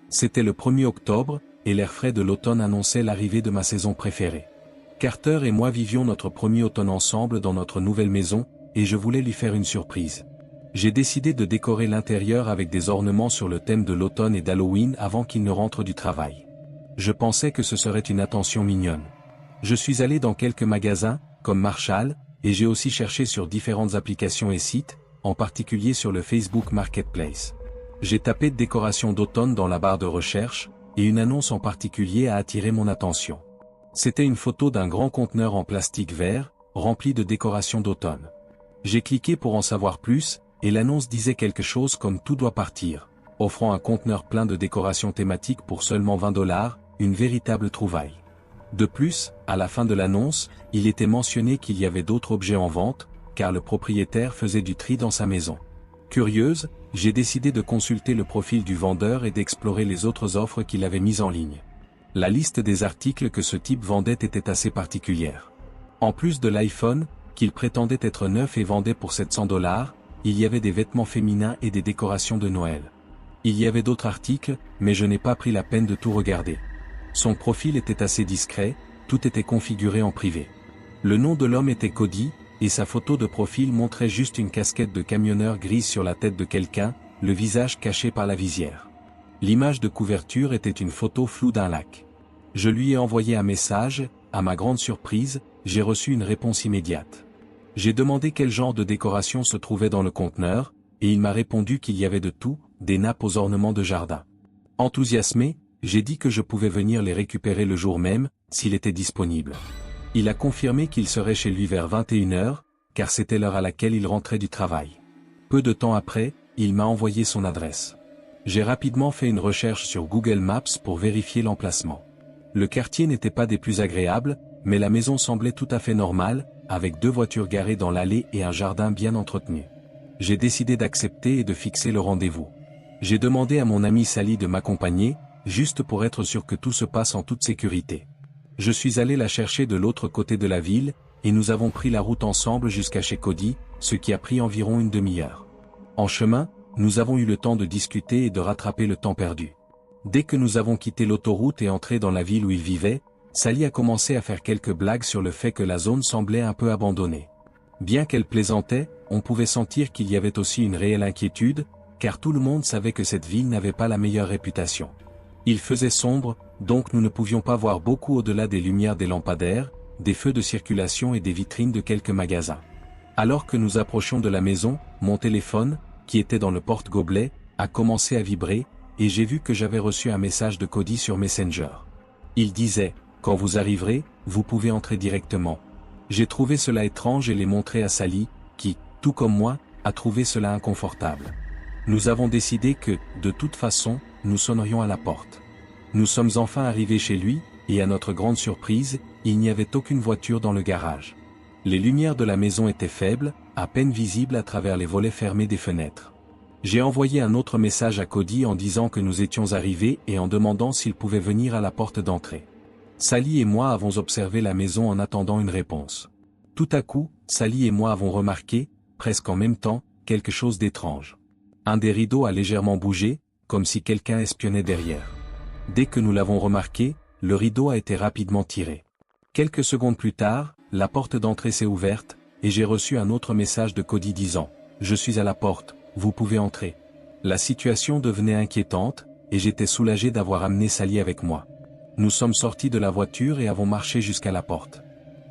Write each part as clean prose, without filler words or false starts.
C'était le 1er octobre, et l'air frais de l'automne annonçait l'arrivée de ma saison préférée. Carter et moi vivions notre premier automne ensemble dans notre nouvelle maison, et je voulais lui faire une surprise. J'ai décidé de décorer l'intérieur avec des ornements sur le thème de l'automne et d'Halloween avant qu'il ne rentre du travail. Je pensais que ce serait une attention mignonne. Je suis allé dans quelques magasins, comme Marshall, et j'ai aussi cherché sur différentes applications et sites, en particulier sur le Facebook Marketplace. J'ai tapé décoration d'automne dans la barre de recherche, et une annonce en particulier a attiré mon attention. C'était une photo d'un grand conteneur en plastique vert, rempli de décorations d'automne. J'ai cliqué pour en savoir plus, et l'annonce disait quelque chose comme tout doit partir, offrant un conteneur plein de décorations thématiques pour seulement $20, une véritable trouvaille. De plus, à la fin de l'annonce, il était mentionné qu'il y avait d'autres objets en vente, car le propriétaire faisait du tri dans sa maison. Curieuse, j'ai décidé de consulter le profil du vendeur et d'explorer les autres offres qu'il avait mises en ligne. La liste des articles que ce type vendait était assez particulière. En plus de l'iPhone, qu'il prétendait être neuf et vendait pour $700, il y avait des vêtements féminins et des décorations de Noël. Il y avait d'autres articles, mais je n'ai pas pris la peine de tout regarder. Son profil était assez discret, tout était configuré en privé. Le nom de l'homme était Cody, et sa photo de profil montrait juste une casquette de camionneur grise sur la tête de quelqu'un, le visage caché par la visière. L'image de couverture était une photo floue d'un lac. Je lui ai envoyé un message, à ma grande surprise, j'ai reçu une réponse immédiate. J'ai demandé quel genre de décoration se trouvait dans le conteneur, et il m'a répondu qu'il y avait de tout, des nappes aux ornements de jardin. Enthousiasmé, j'ai dit que je pouvais venir les récupérer le jour même, s'il était disponible. Il a confirmé qu'il serait chez lui vers 21h, car c'était l'heure à laquelle il rentrait du travail. Peu de temps après, il m'a envoyé son adresse. J'ai rapidement fait une recherche sur Google Maps pour vérifier l'emplacement. Le quartier n'était pas des plus agréables, mais la maison semblait tout à fait normale, avec 2 voitures garées dans l'allée et un jardin bien entretenu. J'ai décidé d'accepter et de fixer le rendez-vous. J'ai demandé à mon amie Sally de m'accompagner, juste pour être sûr que tout se passe en toute sécurité. Je suis allé la chercher de l'autre côté de la ville, et nous avons pris la route ensemble jusqu'à chez Cody, ce qui a pris environ une demi-heure. En chemin, nous avons eu le temps de discuter et de rattraper le temps perdu. Dès que nous avons quitté l'autoroute et entré dans la ville où il vivait, Sally a commencé à faire quelques blagues sur le fait que la zone semblait un peu abandonnée. Bien qu'elle plaisantait, on pouvait sentir qu'il y avait aussi une réelle inquiétude, car tout le monde savait que cette ville n'avait pas la meilleure réputation. Il faisait sombre, donc nous ne pouvions pas voir beaucoup au-delà des lumières des lampadaires, des feux de circulation et des vitrines de quelques magasins. Alors que nous approchions de la maison, mon téléphone, qui était dans le porte-gobelet, a commencé à vibrer, et j'ai vu que j'avais reçu un message de Cody sur Messenger. Il disait, « Quand vous arriverez, vous pouvez entrer directement. » J'ai trouvé cela étrange et l'ai montré à Sally, qui, tout comme moi, a trouvé cela inconfortable. Nous avons décidé que, de toute façon, nous sonnerions à la porte. Nous sommes enfin arrivés chez lui, et à notre grande surprise, il n'y avait aucune voiture dans le garage. Les lumières de la maison étaient faibles, à peine visibles à travers les volets fermés des fenêtres. J'ai envoyé un autre message à Cody en disant que nous étions arrivés et en demandant s'il pouvait venir à la porte d'entrée. Sally et moi avons observé la maison en attendant une réponse. Tout à coup, Sally et moi avons remarqué, presque en même temps, quelque chose d'étrange. Un des rideaux a légèrement bougé, comme si quelqu'un espionnait derrière. Dès que nous l'avons remarqué, le rideau a été rapidement tiré. Quelques secondes plus tard, la porte d'entrée s'est ouverte, et j'ai reçu un autre message de Cody disant « Je suis à la porte, vous pouvez entrer ». La situation devenait inquiétante, et j'étais soulagé d'avoir amené Sally avec moi. Nous sommes sortis de la voiture et avons marché jusqu'à la porte.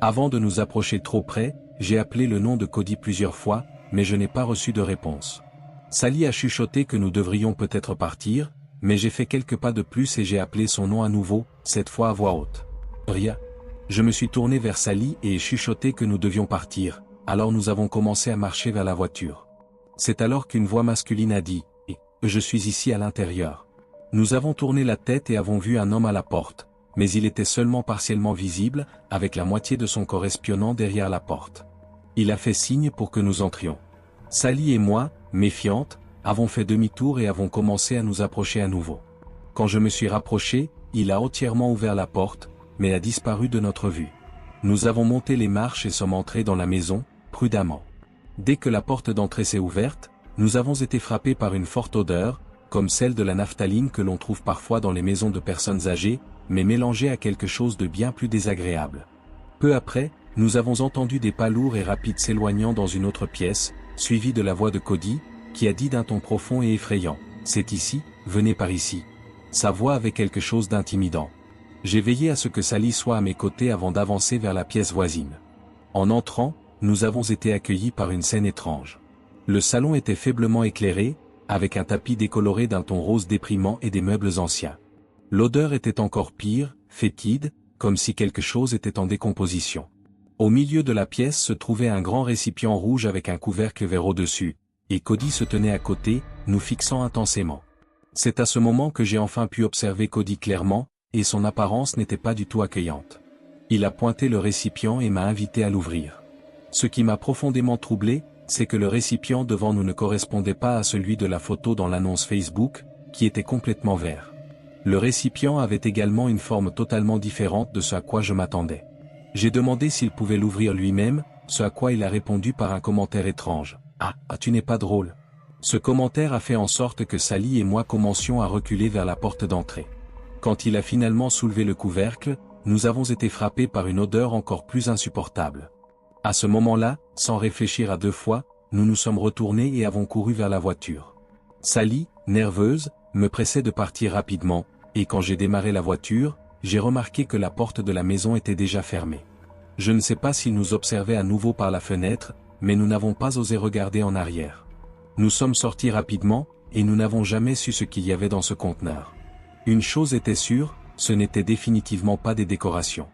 Avant de nous approcher trop près, j'ai appelé le nom de Cody plusieurs fois, mais je n'ai pas reçu de réponse. Sally a chuchoté que nous devrions peut-être partir, mais j'ai fait quelques pas de plus et j'ai appelé son nom à nouveau, cette fois à voix haute. Ria. Je me suis tourné vers Sally et ai chuchoté que nous devions partir, alors nous avons commencé à marcher vers la voiture. C'est alors qu'une voix masculine a dit « Je suis ici à l'intérieur ». Nous avons tourné la tête et avons vu un homme à la porte, mais il était seulement partiellement visible, avec la moitié de son corps espionnant derrière la porte. Il a fait signe pour que nous entrions. Sally et moi, méfiantes, avons fait demi-tour et avons commencé à nous approcher à nouveau. Quand je me suis rapproché, il a entièrement ouvert la porte, mais a disparu de notre vue. Nous avons monté les marches et sommes entrés dans la maison, prudemment. Dès que la porte d'entrée s'est ouverte, nous avons été frappés par une forte odeur, comme celle de la naphtaline que l'on trouve parfois dans les maisons de personnes âgées, mais mélangée à quelque chose de bien plus désagréable. Peu après, nous avons entendu des pas lourds et rapides s'éloignant dans une autre pièce, suivis de la voix de Cody, qui a dit d'un ton profond et effrayant, « C'est ici, venez par ici. » Sa voix avait quelque chose d'intimidant. J'ai veillé à ce que Sally soit à mes côtés avant d'avancer vers la pièce voisine. En entrant, nous avons été accueillis par une scène étrange. Le salon était faiblement éclairé, avec un tapis décoloré d'un ton rose déprimant et des meubles anciens. L'odeur était encore pire, fétide, comme si quelque chose était en décomposition. Au milieu de la pièce se trouvait un grand récipient rouge avec un couvercle vert au-dessus, et Cody se tenait à côté, nous fixant intensément. C'est à ce moment que j'ai enfin pu observer Cody clairement, et son apparence n'était pas du tout accueillante. Il a pointé le récipient et m'a invité à l'ouvrir. Ce qui m'a profondément troublé, c'est que le récipient devant nous ne correspondait pas à celui de la photo dans l'annonce Facebook, qui était complètement vert. Le récipient avait également une forme totalement différente de ce à quoi je m'attendais. J'ai demandé s'il pouvait l'ouvrir lui-même, ce à quoi il a répondu par un commentaire étrange. « Ah, tu n'es pas drôle. » Ce commentaire a fait en sorte que Sally et moi commencions à reculer vers la porte d'entrée. Quand il a finalement soulevé le couvercle, nous avons été frappés par une odeur encore plus insupportable. À ce moment-là, sans réfléchir à deux fois, nous nous sommes retournés et avons couru vers la voiture. Sally, nerveuse, me pressait de partir rapidement, et quand j'ai démarré la voiture, j'ai remarqué que la porte de la maison était déjà fermée. Je ne sais pas s'il nous observait à nouveau par la fenêtre, mais nous n'avons pas osé regarder en arrière. Nous sommes sortis rapidement, et nous n'avons jamais su ce qu'il y avait dans ce conteneur. Une chose était sûre, ce n'était définitivement pas des décorations.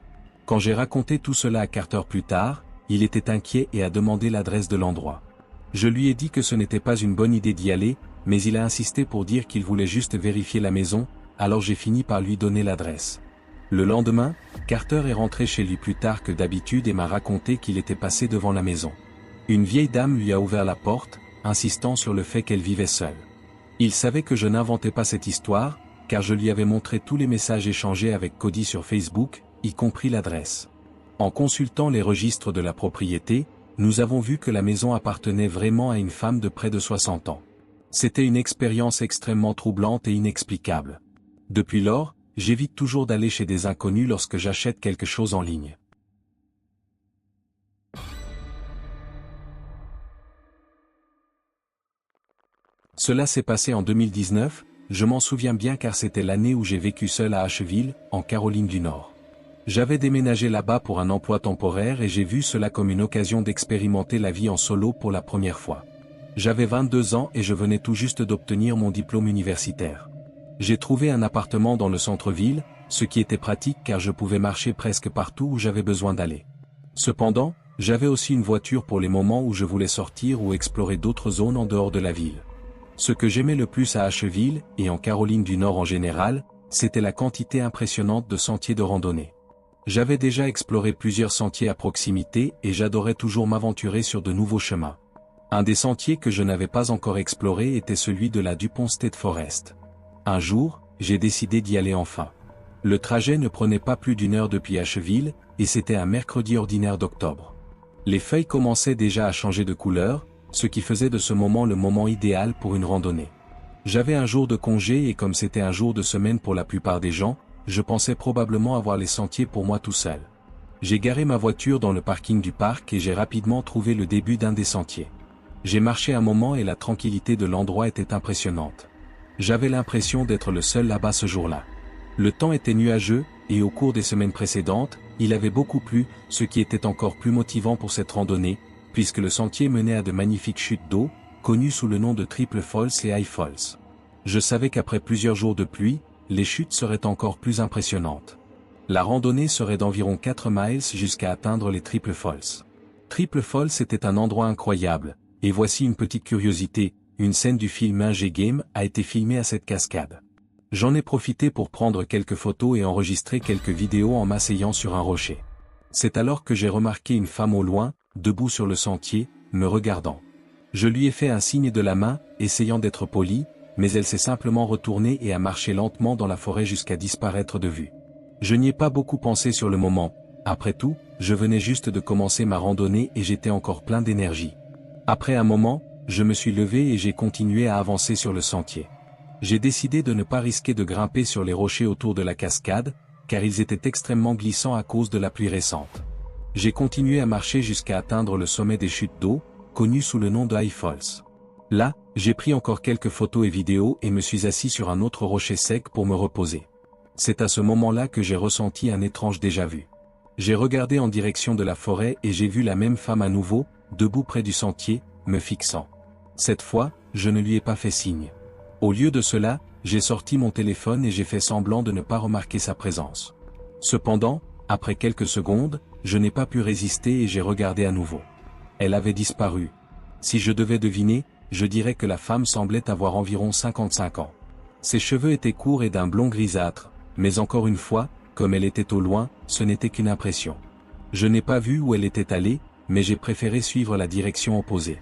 Quand j'ai raconté tout cela à Carter plus tard, il était inquiet et a demandé l'adresse de l'endroit. Je lui ai dit que ce n'était pas une bonne idée d'y aller, mais il a insisté pour dire qu'il voulait juste vérifier la maison, alors j'ai fini par lui donner l'adresse. Le lendemain, Carter est rentré chez lui plus tard que d'habitude et m'a raconté qu'il était passé devant la maison. Une vieille dame lui a ouvert la porte, insistant sur le fait qu'elle vivait seule. Il savait que je n'inventais pas cette histoire, car je lui avais montré tous les messages échangés avec Cody sur Facebook, y compris l'adresse. En consultant les registres de la propriété, nous avons vu que la maison appartenait vraiment à une femme de près de 60 ans. C'était une expérience extrêmement troublante et inexplicable. Depuis lors, j'évite toujours d'aller chez des inconnus lorsque j'achète quelque chose en ligne. Cela s'est passé en 2019, je m'en souviens bien car c'était l'année où j'ai vécu seul à Asheville, en Caroline du Nord. J'avais déménagé là-bas pour un emploi temporaire et j'ai vu cela comme une occasion d'expérimenter la vie en solo pour la première fois. J'avais 22 ans et je venais tout juste d'obtenir mon diplôme universitaire. J'ai trouvé un appartement dans le centre-ville, ce qui était pratique car je pouvais marcher presque partout où j'avais besoin d'aller. Cependant, j'avais aussi une voiture pour les moments où je voulais sortir ou explorer d'autres zones en dehors de la ville. Ce que j'aimais le plus à Asheville, et en Caroline du Nord en général, c'était la quantité impressionnante de sentiers de randonnée. J'avais déjà exploré plusieurs sentiers à proximité et j'adorais toujours m'aventurer sur de nouveaux chemins. Un des sentiers que je n'avais pas encore exploré était celui de la Dupont State Forest. Un jour, j'ai décidé d'y aller enfin. Le trajet ne prenait pas plus d'une heure depuis Asheville, et c'était un mercredi ordinaire d'octobre. Les feuilles commençaient déjà à changer de couleur, ce qui faisait de ce moment le moment idéal pour une randonnée. J'avais un jour de congé et comme c'était un jour de semaine pour la plupart des gens, je pensais probablement avoir les sentiers pour moi tout seul. J'ai garé ma voiture dans le parking du parc et j'ai rapidement trouvé le début d'un des sentiers. J'ai marché un moment et la tranquillité de l'endroit était impressionnante. J'avais l'impression d'être le seul là-bas ce jour-là. Le temps était nuageux, et au cours des semaines précédentes, il avait beaucoup plu, ce qui était encore plus motivant pour cette randonnée, puisque le sentier menait à de magnifiques chutes d'eau, connues sous le nom de Triple Falls et High Falls. Je savais qu'après plusieurs jours de pluie, les chutes seraient encore plus impressionnantes. La randonnée serait d'environ 4 miles jusqu'à atteindre les Triple Falls. Triple Falls était un endroit incroyable, et voici une petite curiosité, une scène du film Hunger Games a été filmée à cette cascade. J'en ai profité pour prendre quelques photos et enregistrer quelques vidéos en m'asseyant sur un rocher. C'est alors que j'ai remarqué une femme au loin, debout sur le sentier, me regardant. Je lui ai fait un signe de la main, essayant d'être poli, mais elle s'est simplement retournée et a marché lentement dans la forêt jusqu'à disparaître de vue. Je n'y ai pas beaucoup pensé sur le moment, après tout, je venais juste de commencer ma randonnée et j'étais encore plein d'énergie. Après un moment, je me suis levé et j'ai continué à avancer sur le sentier. J'ai décidé de ne pas risquer de grimper sur les rochers autour de la cascade, car ils étaient extrêmement glissants à cause de la pluie récente. J'ai continué à marcher jusqu'à atteindre le sommet des chutes d'eau, connu sous le nom de High Falls. Là, j'ai pris encore quelques photos et vidéos et me suis assis sur un autre rocher sec pour me reposer. C'est à ce moment-là que j'ai ressenti un étrange déjà-vu. J'ai regardé en direction de la forêt et j'ai vu la même femme à nouveau, debout près du sentier, me fixant. Cette fois, je ne lui ai pas fait signe. Au lieu de cela, j'ai sorti mon téléphone et j'ai fait semblant de ne pas remarquer sa présence. Cependant, après quelques secondes, je n'ai pas pu résister et j'ai regardé à nouveau. Elle avait disparu. Si je devais deviner, je dirais que la femme semblait avoir environ 55 ans. Ses cheveux étaient courts et d'un blond grisâtre, mais encore une fois, comme elle était au loin, ce n'était qu'une impression. Je n'ai pas vu où elle était allée, mais j'ai préféré suivre la direction opposée.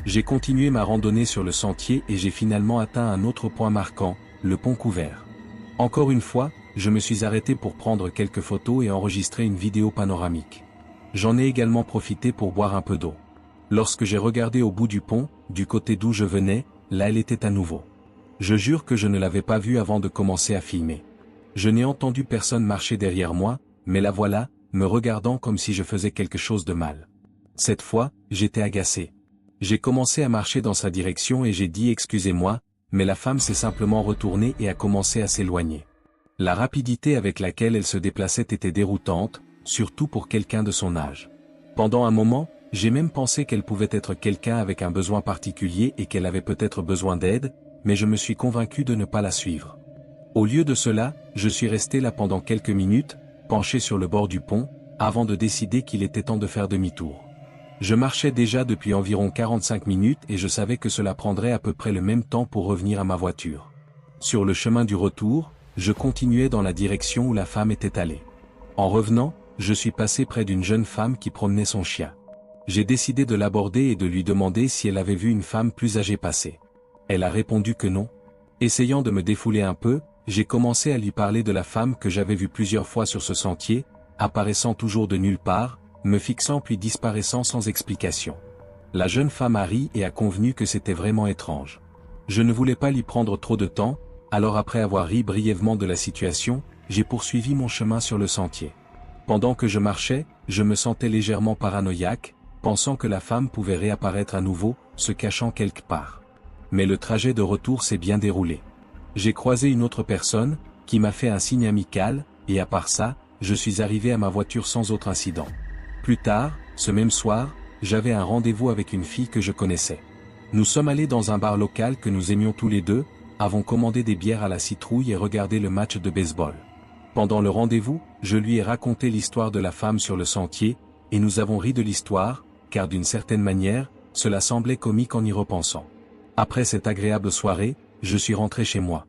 J'ai continué ma randonnée sur le sentier et j'ai finalement atteint un autre point marquant, le pont couvert. Encore une fois, je me suis arrêté pour prendre quelques photos et enregistrer une vidéo panoramique. J'en ai également profité pour boire un peu d'eau. Lorsque j'ai regardé au bout du pont, du côté d'où je venais, là elle était à nouveau. Je jure que je ne l'avais pas vue avant de commencer à filmer. Je n'ai entendu personne marcher derrière moi, mais la voilà, me regardant comme si je faisais quelque chose de mal. Cette fois, j'étais agacé. J'ai commencé à marcher dans sa direction et j'ai dit excusez-moi, mais la femme s'est simplement retournée et a commencé à s'éloigner. La rapidité avec laquelle elle se déplaçait était déroutante, surtout pour quelqu'un de son âge. Pendant un moment, j'ai même pensé qu'elle pouvait être quelqu'un avec un besoin particulier et qu'elle avait peut-être besoin d'aide, mais je me suis convaincu de ne pas la suivre. Au lieu de cela, je suis resté là pendant quelques minutes, penché sur le bord du pont, avant de décider qu'il était temps de faire demi-tour. Je marchais déjà depuis environ 45 minutes et je savais que cela prendrait à peu près le même temps pour revenir à ma voiture. Sur le chemin du retour, je continuais dans la direction où la femme était allée. En revenant, je suis passé près d'une jeune femme qui promenait son chien. J'ai décidé de l'aborder et de lui demander si elle avait vu une femme plus âgée passer. Elle a répondu que non. Essayant de me défouler un peu, j'ai commencé à lui parler de la femme que j'avais vue plusieurs fois sur ce sentier, apparaissant toujours de nulle part, me fixant puis disparaissant sans explication. La jeune femme a ri et a convenu que c'était vraiment étrange. Je ne voulais pas lui prendre trop de temps, alors après avoir ri brièvement de la situation, j'ai poursuivi mon chemin sur le sentier. Pendant que je marchais, je me sentais légèrement paranoïaque, pensant que la femme pouvait réapparaître à nouveau, se cachant quelque part. Mais le trajet de retour s'est bien déroulé. J'ai croisé une autre personne, qui m'a fait un signe amical, et à part ça, je suis arrivé à ma voiture sans autre incident. Plus tard, ce même soir, j'avais un rendez-vous avec une fille que je connaissais. Nous sommes allés dans un bar local que nous aimions tous les deux, avons commandé des bières à la citrouille et regardé le match de baseball. Pendant le rendez-vous, je lui ai raconté l'histoire de la femme sur le sentier, et nous avons ri de l'histoire, car d'une certaine manière, cela semblait comique en y repensant. Après cette agréable soirée, je suis rentré chez moi.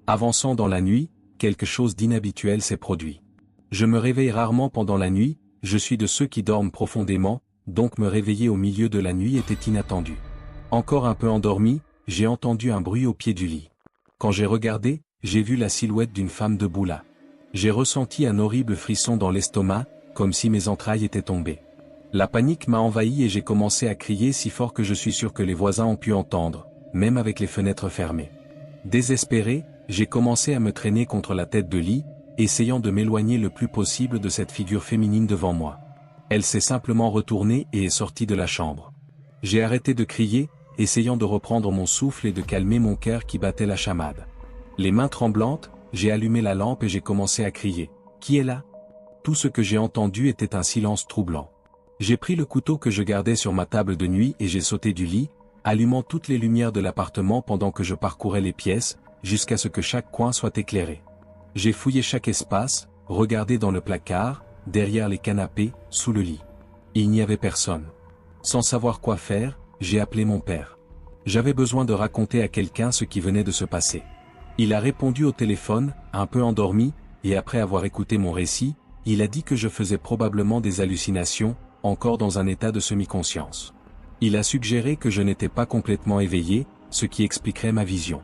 Avançant dans la nuit, quelque chose d'inhabituel s'est produit. Je me réveille rarement pendant la nuit, je suis de ceux qui dorment profondément, donc me réveiller au milieu de la nuit était inattendu. Encore un peu endormi, j'ai entendu un bruit au pied du lit. Quand j'ai regardé, j'ai vu la silhouette d'une femme debout là. J'ai ressenti un horrible frisson dans l'estomac, comme si mes entrailles étaient tombées. La panique m'a envahi et j'ai commencé à crier si fort que je suis sûr que les voisins ont pu entendre, même avec les fenêtres fermées. Désespéré, j'ai commencé à me traîner contre la tête de lit, essayant de m'éloigner le plus possible de cette figure féminine devant moi. Elle s'est simplement retournée et est sortie de la chambre. J'ai arrêté de crier, essayant de reprendre mon souffle et de calmer mon cœur qui battait la chamade. Les mains tremblantes, j'ai allumé la lampe et j'ai commencé à crier. « Qui est là ?» Tout ce que j'ai entendu était un silence troublant. J'ai pris le couteau que je gardais sur ma table de nuit et j'ai sauté du lit, allumant toutes les lumières de l'appartement pendant que je parcourais les pièces, jusqu'à ce que chaque coin soit éclairé. J'ai fouillé chaque espace, regardé dans le placard, derrière les canapés, sous le lit. Il n'y avait personne. Sans savoir quoi faire, j'ai appelé mon père. J'avais besoin de raconter à quelqu'un ce qui venait de se passer. Il a répondu au téléphone, un peu endormi, et après avoir écouté mon récit, il a dit que je faisais probablement des hallucinations, encore dans un état de semi-conscience. Il a suggéré que je n'étais pas complètement éveillé, ce qui expliquerait ma vision.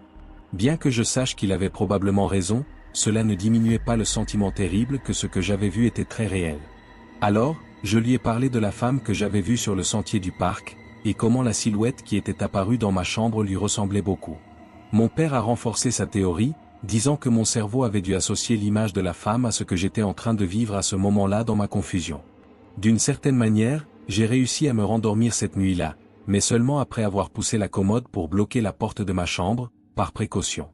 Bien que je sache qu'il avait probablement raison, cela ne diminuait pas le sentiment terrible que ce que j'avais vu était très réel. Alors, je lui ai parlé de la femme que j'avais vue sur le sentier du parc, et comment la silhouette qui était apparue dans ma chambre lui ressemblait beaucoup. Mon père a renforcé sa théorie, disant que mon cerveau avait dû associer l'image de la femme à ce que j'étais en train de vivre à ce moment-là dans ma confusion. D'une certaine manière, j'ai réussi à me rendormir cette nuit-là, mais seulement après avoir poussé la commode pour bloquer la porte de ma chambre, par précaution.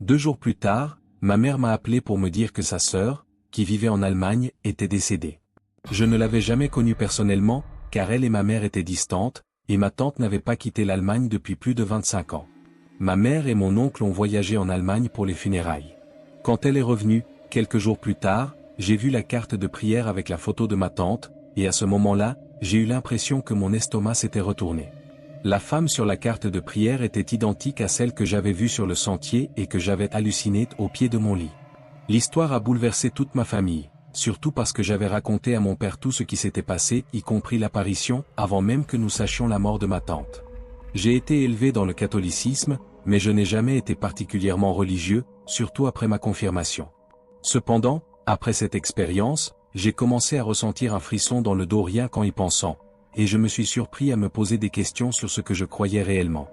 2 jours plus tard, ma mère m'a appelé pour me dire que sa sœur, qui vivait en Allemagne, était décédée. Je ne l'avais jamais connue personnellement, car elle et ma mère étaient distantes, et ma tante n'avait pas quitté l'Allemagne depuis plus de 25 ans. Ma mère et mon oncle ont voyagé en Allemagne pour les funérailles. Quand elle est revenue, quelques jours plus tard, j'ai vu la carte de prière avec la photo de ma tante, et à ce moment-là, j'ai eu l'impression que mon estomac s'était retourné. La femme sur la carte de prière était identique à celle que j'avais vue sur le sentier et que j'avais hallucinée au pied de mon lit. L'histoire a bouleversé toute ma famille, surtout parce que j'avais raconté à mon père tout ce qui s'était passé, y compris l'apparition, avant même que nous sachions la mort de ma tante. J'ai été élevé dans le catholicisme, mais je n'ai jamais été particulièrement religieux, surtout après ma confirmation. Cependant, après cette expérience, j'ai commencé à ressentir un frisson dans le dos rien qu'en y pensant, et je me suis surpris à me poser des questions sur ce que je croyais réellement.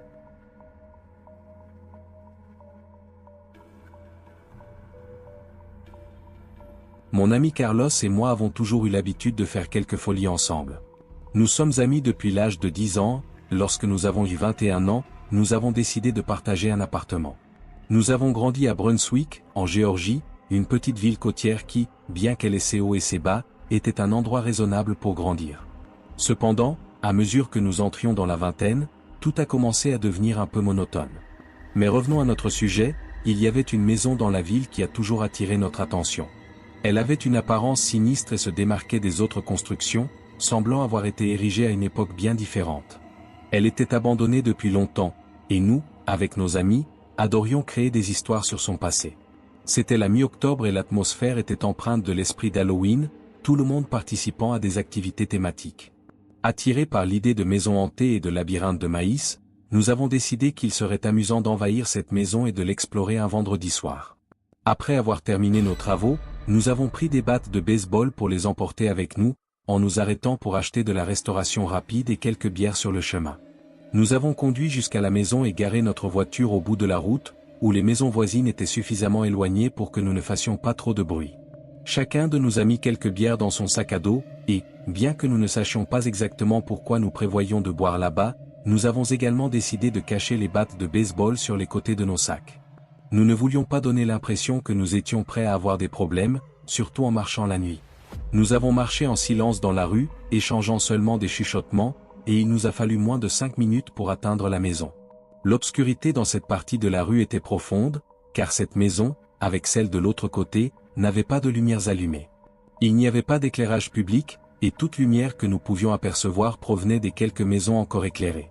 Mon ami Carlos et moi avons toujours eu l'habitude de faire quelques folies ensemble. Nous sommes amis depuis l'âge de 10 ans, lorsque nous avons eu 21 ans, nous avons décidé de partager un appartement. Nous avons grandi à Brunswick, en Géorgie, une petite ville côtière qui, bien qu'elle ait ses hauts et ses bas, était un endroit raisonnable pour grandir. Cependant, à mesure que nous entrions dans la vingtaine, tout a commencé à devenir un peu monotone. Mais revenons à notre sujet, il y avait une maison dans la ville qui a toujours attiré notre attention. Elle avait une apparence sinistre et se démarquait des autres constructions, semblant avoir été érigée à une époque bien différente. Elle était abandonnée depuis longtemps, et nous, avec nos amis, adorions créer des histoires sur son passé. C'était la mi-octobre et l'atmosphère était empreinte de l'esprit d'Halloween, tout le monde participant à des activités thématiques. Attirés par l'idée de maison hantée et de labyrinthe de maïs, nous avons décidé qu'il serait amusant d'envahir cette maison et de l'explorer un vendredi soir. Après avoir terminé nos travaux, nous avons pris des battes de baseball pour les emporter avec nous, en nous arrêtant pour acheter de la restauration rapide et quelques bières sur le chemin. Nous avons conduit jusqu'à la maison et garé notre voiture au bout de la route, où les maisons voisines étaient suffisamment éloignées pour que nous ne fassions pas trop de bruit. Chacun de nous a mis quelques bières dans son sac à dos, et, bien que nous ne sachions pas exactement pourquoi nous prévoyions de boire là-bas, nous avons également décidé de cacher les battes de baseball sur les côtés de nos sacs. Nous ne voulions pas donner l'impression que nous étions prêts à avoir des problèmes, surtout en marchant la nuit. Nous avons marché en silence dans la rue, échangeant seulement des chuchotements, et il nous a fallu moins de 5 minutes pour atteindre la maison. L'obscurité dans cette partie de la rue était profonde, car cette maison, avec celle de l'autre côté, n'avait pas de lumières allumées. Il n'y avait pas d'éclairage public, et toute lumière que nous pouvions apercevoir provenait des quelques maisons encore éclairées.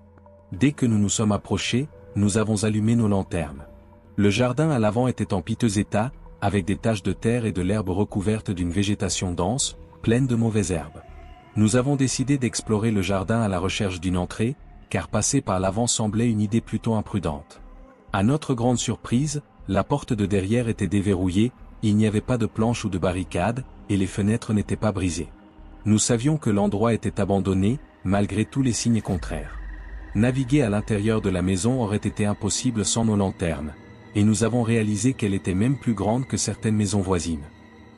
Dès que nous nous sommes approchés, nous avons allumé nos lanternes. Le jardin à l'avant était en piteux état, avec des taches de terre et de l'herbe recouverte d'une végétation dense, pleine de mauvaises herbes. Nous avons décidé d'explorer le jardin à la recherche d'une entrée, car passer par l'avant semblait une idée plutôt imprudente. À notre grande surprise, la porte de derrière était déverrouillée, il n'y avait pas de planche ou de barricade, et les fenêtres n'étaient pas brisées. Nous savions que l'endroit était abandonné, malgré tous les signes contraires. Naviguer à l'intérieur de la maison aurait été impossible sans nos lanternes, et nous avons réalisé qu'elle était même plus grande que certaines maisons voisines.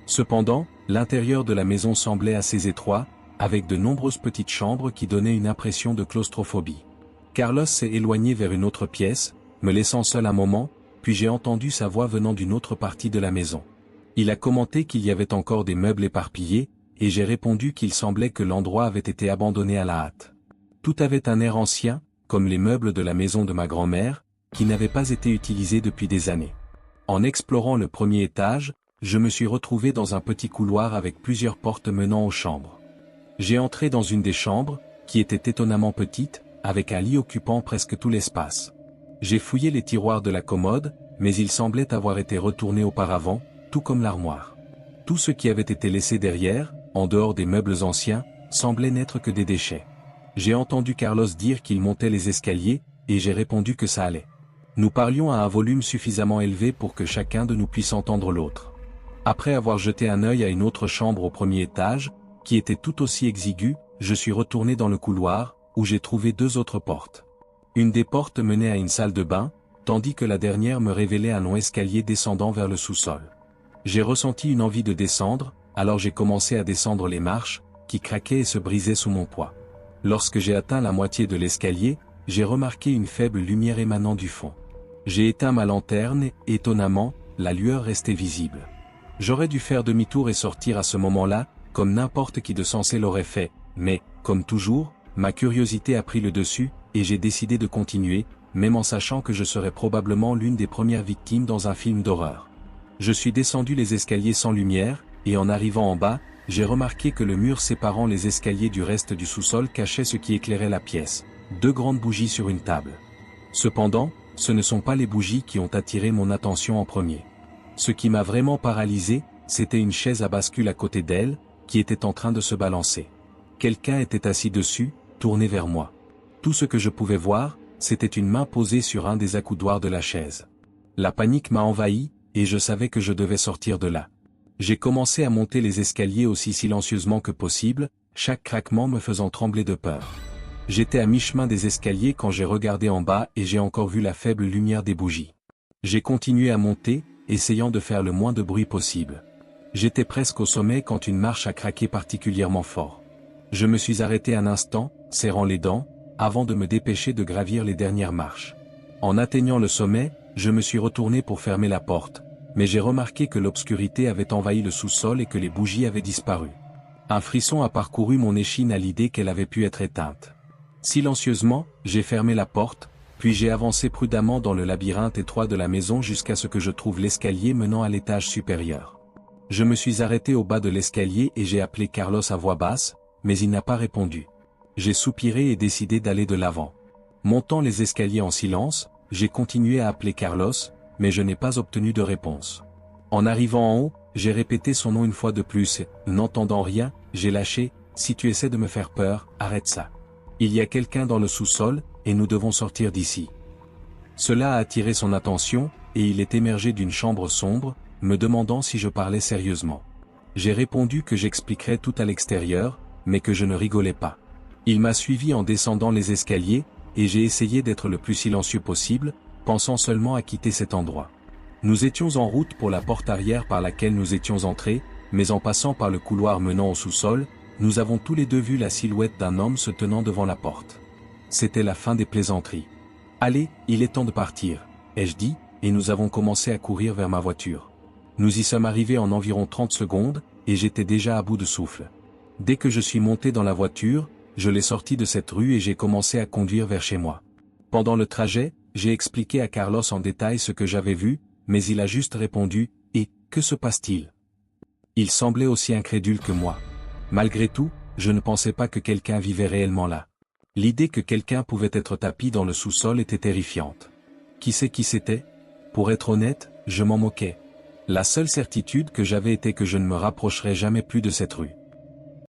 Cependant, l'intérieur de la maison semblait assez étroit, avec de nombreuses petites chambres qui donnaient une impression de claustrophobie. Carlos s'est éloigné vers une autre pièce, me laissant seul un moment, puis j'ai entendu sa voix venant d'une autre partie de la maison. Il a commenté qu'il y avait encore des meubles éparpillés, et j'ai répondu qu'il semblait que l'endroit avait été abandonné à la hâte. Tout avait un air ancien, comme les meubles de la maison de ma grand-mère, qui n'avaient pas été utilisés depuis des années. En explorant le premier étage, je me suis retrouvé dans un petit couloir avec plusieurs portes menant aux chambres. J'ai entré dans une des chambres, qui était étonnamment petite, avec un lit occupant presque tout l'espace. J'ai fouillé les tiroirs de la commode, mais ils semblaient avoir été retournés auparavant, tout comme l'armoire. Tout ce qui avait été laissé derrière, en dehors des meubles anciens, semblait n'être que des déchets. J'ai entendu Carlos dire qu'il montait les escaliers, et j'ai répondu que ça allait. Nous parlions à un volume suffisamment élevé pour que chacun de nous puisse entendre l'autre. Après avoir jeté un œil à une autre chambre au premier étage, qui était tout aussi exiguë, je suis retourné dans le couloir, où j'ai trouvé 2 autres portes. Une des portes menait à une salle de bain, tandis que la dernière me révélait un long escalier descendant vers le sous-sol. J'ai ressenti une envie de descendre, alors j'ai commencé à descendre les marches, qui craquaient et se brisaient sous mon poids. Lorsque j'ai atteint la moitié de l'escalier, j'ai remarqué une faible lumière émanant du fond. J'ai éteint ma lanterne et, étonnamment, la lueur restait visible. J'aurais dû faire demi-tour et sortir à ce moment-là, comme n'importe qui de sensé l'aurait fait, mais, comme toujours, ma curiosité a pris le dessus, et j'ai décidé de continuer, même en sachant que je serais probablement l'une des premières victimes dans un film d'horreur. Je suis descendu les escaliers sans lumière, et en arrivant en bas, j'ai remarqué que le mur séparant les escaliers du reste du sous-sol cachait ce qui éclairait la pièce, 2 grandes bougies sur une table. Cependant, ce ne sont pas les bougies qui ont attiré mon attention en premier. Ce qui m'a vraiment paralysé, c'était une chaise à bascule à côté d'elle, qui était en train de se balancer. Quelqu'un était assis dessus, tourné vers moi. Tout ce que je pouvais voir, c'était une main posée sur un des accoudoirs de la chaise. La panique m'a envahi, et je savais que je devais sortir de là. J'ai commencé à monter les escaliers aussi silencieusement que possible, chaque craquement me faisant trembler de peur. J'étais à mi-chemin des escaliers quand j'ai regardé en bas et j'ai encore vu la faible lumière des bougies. J'ai continué à monter, essayant de faire le moins de bruit possible. J'étais presque au sommet quand une marche a craqué particulièrement fort. Je me suis arrêté un instant, serrant les dents, avant de me dépêcher de gravir les dernières marches. En atteignant le sommet, je me suis retourné pour fermer la porte, mais j'ai remarqué que l'obscurité avait envahi le sous-sol et que les bougies avaient disparu. Un frisson a parcouru mon échine à l'idée qu'elle avait pu être éteinte. Silencieusement, j'ai fermé la porte, puis j'ai avancé prudemment dans le labyrinthe étroit de la maison jusqu'à ce que je trouve l'escalier menant à l'étage supérieur. Je me suis arrêté au bas de l'escalier et j'ai appelé Carlos à voix basse, mais il n'a pas répondu. J'ai soupiré et décidé d'aller de l'avant. Montant les escaliers en silence, j'ai continué à appeler Carlos, mais je n'ai pas obtenu de réponse. En arrivant en haut, j'ai répété son nom une fois de plus et, n'entendant rien, j'ai lâché « Si tu essaies de me faire peur, arrête ça. Il y a quelqu'un dans le sous-sol, et nous devons sortir d'ici. » Cela a attiré son attention, et il est émergé d'une chambre sombre, me demandant si je parlais sérieusement. J'ai répondu que j'expliquerais tout à l'extérieur, mais que je ne rigolais pas. Il m'a suivi en descendant les escaliers, et j'ai essayé d'être le plus silencieux possible, pensant seulement à quitter cet endroit. Nous étions en route pour la porte arrière par laquelle nous étions entrés, mais en passant par le couloir menant au sous-sol, nous avons tous les deux vu la silhouette d'un homme se tenant devant la porte. C'était la fin des plaisanteries. « Allez, il est temps de partir », ai-je dit, et nous avons commencé à courir vers ma voiture. Nous y sommes arrivés en environ 30 secondes, et j'étais déjà à bout de souffle. Dès que je suis monté dans la voiture, je l'ai sorti de cette rue et j'ai commencé à conduire vers chez moi. Pendant le trajet, j'ai expliqué à Carlos en détail ce que j'avais vu, mais il a juste répondu « Et, que se passe-t-il » Il semblait aussi incrédule que moi. Malgré tout, je ne pensais pas que quelqu'un vivait réellement là. L'idée que quelqu'un pouvait être tapi dans le sous-sol était terrifiante. Qui sait qui c'était ? Pour être honnête, je m'en moquais. La seule certitude que j'avais était que je ne me rapprocherais jamais plus de cette rue.